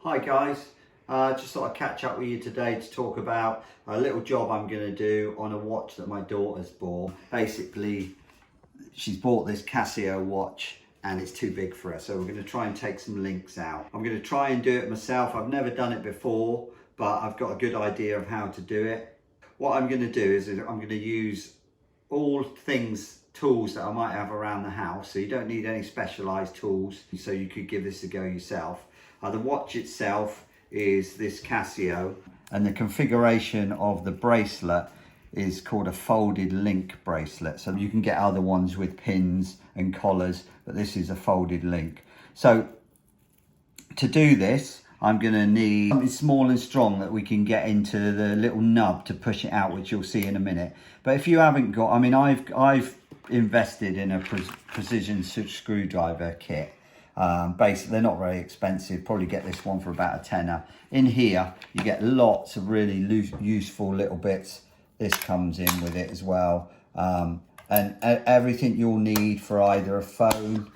Hi guys, just thought I'd catch up with you today to talk about a little job I'm going to do on a watch that my daughter's bought. Basically, she's bought this Casio watch and it's too big for her, so we're going to try and take some links out. I'm going to try and do it myself. I've never done it before, but I've got a good idea of how to do it. What I'm going to do is I'm going to use all tools that I might have around the house, so you don't need any specialized tools, so you could give this a go yourself. The watch itself is this Casio, and the configuration of the bracelet is called a folded link bracelet. So you can get other ones with pins and collars, but this is a folded link. So to do this, I'm going to need something small and strong that we can get into the little nub to push it out, which you'll see in a minute. But if you haven't got, I mean, I've invested in a precision screwdriver kit. Basically, they're not very expensive. Probably get this one for about a tenner. In here, you get lots of really useful little bits. This comes in with it as well. And everything you'll need for either a phone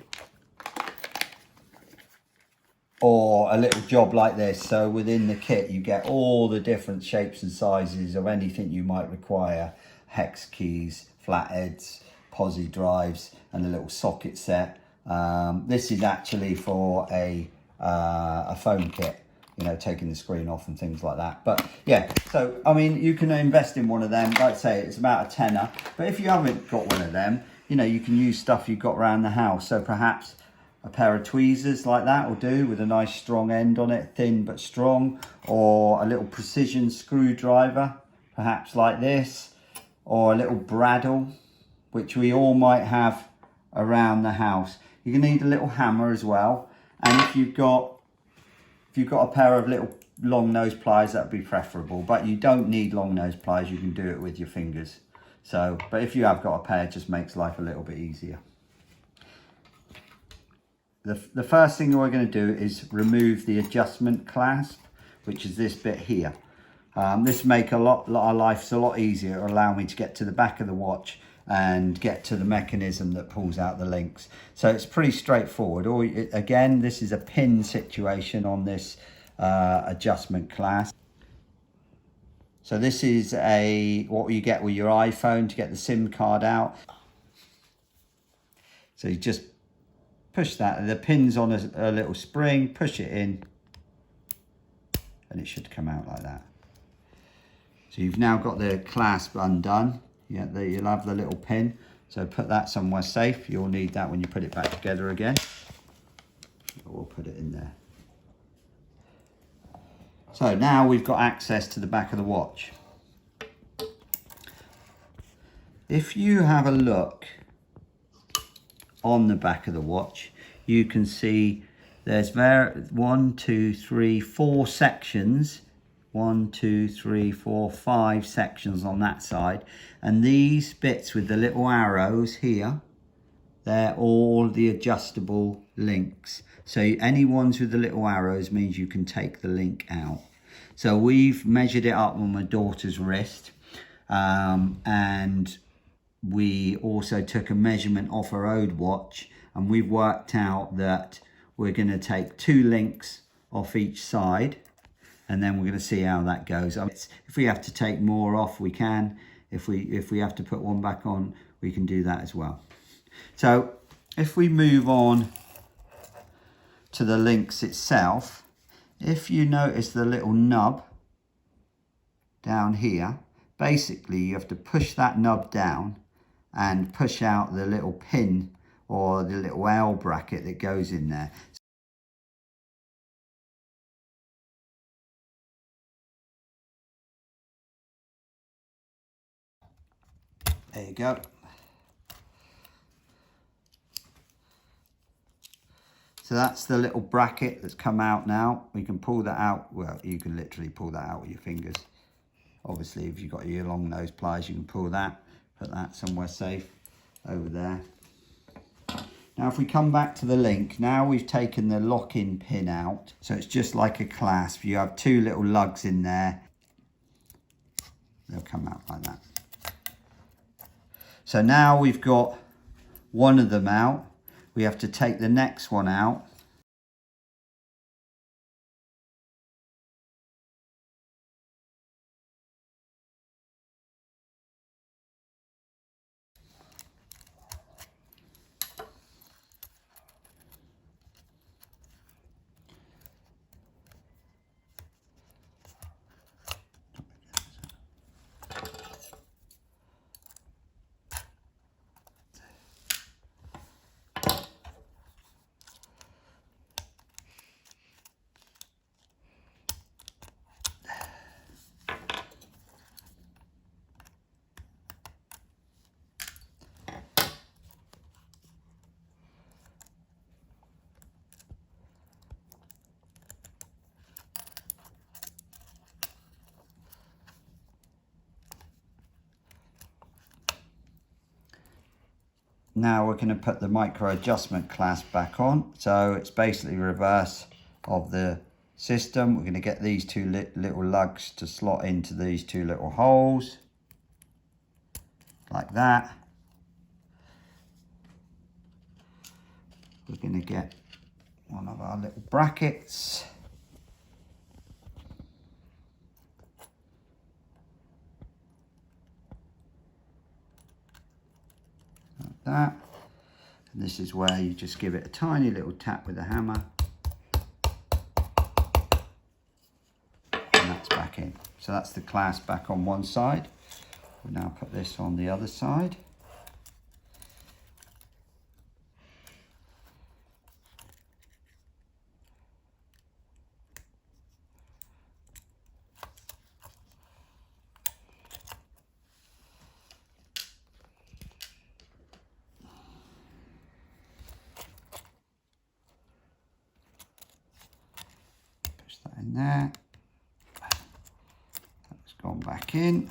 or a little job like this. So within the kit, you get all the different shapes and sizes of anything you might require. Hex keys, flatheads, posi drives, and a little socket set. This is actually for a phone kit, you know, taking the screen off and things like that. But yeah, so I mean, you can invest in one of them. Like I say, it's about a tenner. But if you haven't got one of them, you know, you can use stuff you've got around the house. So perhaps a pair of tweezers like that will do, with a nice strong end on it, thin but strong, or a little precision screwdriver, perhaps like this, or a little bradawl, which we all might have around the house. You're gonna need a little hammer as well, and if you've got a pair of little long nose pliers, that'd be preferable, but you don't need long nose pliers. You can do it with your fingers. So, but if you have got a pair, it just makes life a little bit easier. The first thing we're going to do is remove the adjustment clasp, which is this bit here. This make a lot of life a lot easier. It'll allow me to get to the back of the watch and get to the mechanism that pulls out the links. So it's pretty straightforward. Again, this is a pin situation on this adjustment clasp. So this is what you get with your iPhone to get the SIM card out. So you just push that, the pin's on a little spring, push it in, and it should come out like that. So you've now got the clasp undone. Yeah, there you'll have the little pin. So put that somewhere safe. You'll need that when you put it back together again. We'll put it in there. So now we've got access to the back of the watch. If you have a look on the back of the watch, you can see there's 4 sections. 1, 2, 3, 4, 5 sections on that side, and these bits with the little arrows here, they're all the adjustable links. So any ones with the little arrows means you can take the link out. So we've measured it up on my daughter's wrist, and we also took a measurement off her old watch, and we've worked out that we're going to take 2 links off each side, and then we're going to see how that goes. If we have to take more off, we can. If we have to put one back on, we can do that as well. So if we move on to the links itself, if you notice the little nub down here, basically you have to push that nub down and push out the little pin or the little L bracket that goes in there. There you go. So that's the little bracket that's come out now. We can pull that out. Well, you can literally pull that out with your fingers. Obviously, if you've got your long nose pliers, you can pull that, put that somewhere safe over there. Now, if we come back to the link, now we've taken the lock-in pin out. So it's just like a clasp. You have 2 little lugs in there. They'll come out like that. So now we've got one of them out. We have to take the next one out Now we're going to put the micro adjustment clasp back on. So it's basically reverse of the system. We're going to get these two little lugs to slot into these two little holes. Like that. We're going to get one of our little brackets. Like that. And this is where you just give it a tiny little tap with a hammer. And that's back in. So that's the clasp back on one side. We'll now put this on the other side. Push that in there. That's gone back in.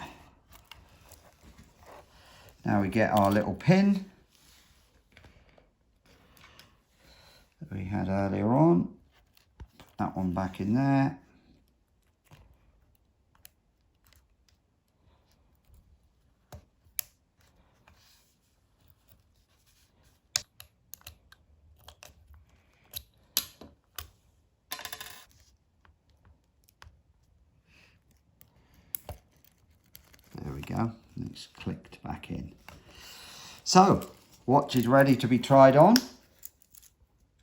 Now we get our little pin that we had earlier on. Put that one back in there. There we go. It's clicked back in. So, watch is ready to be tried on.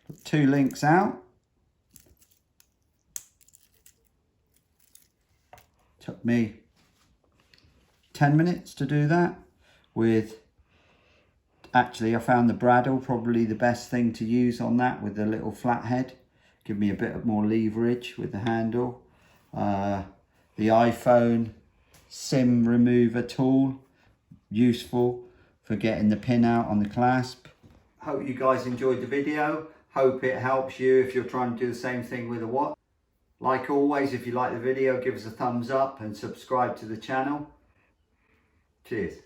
Put 2 links out. Took me 10 minutes to do that. Actually, I found the bradawl probably the best thing to use on that, with the little flat head. Give me a bit more leverage with the handle. The iPhone SIM remover tool, useful for getting the pin out on the clasp. Hope you guys enjoyed the video. Hope it helps you if you're trying to do the same thing with a watch. Like always, if you like the video, give us a thumbs up and subscribe to the channel. Cheers.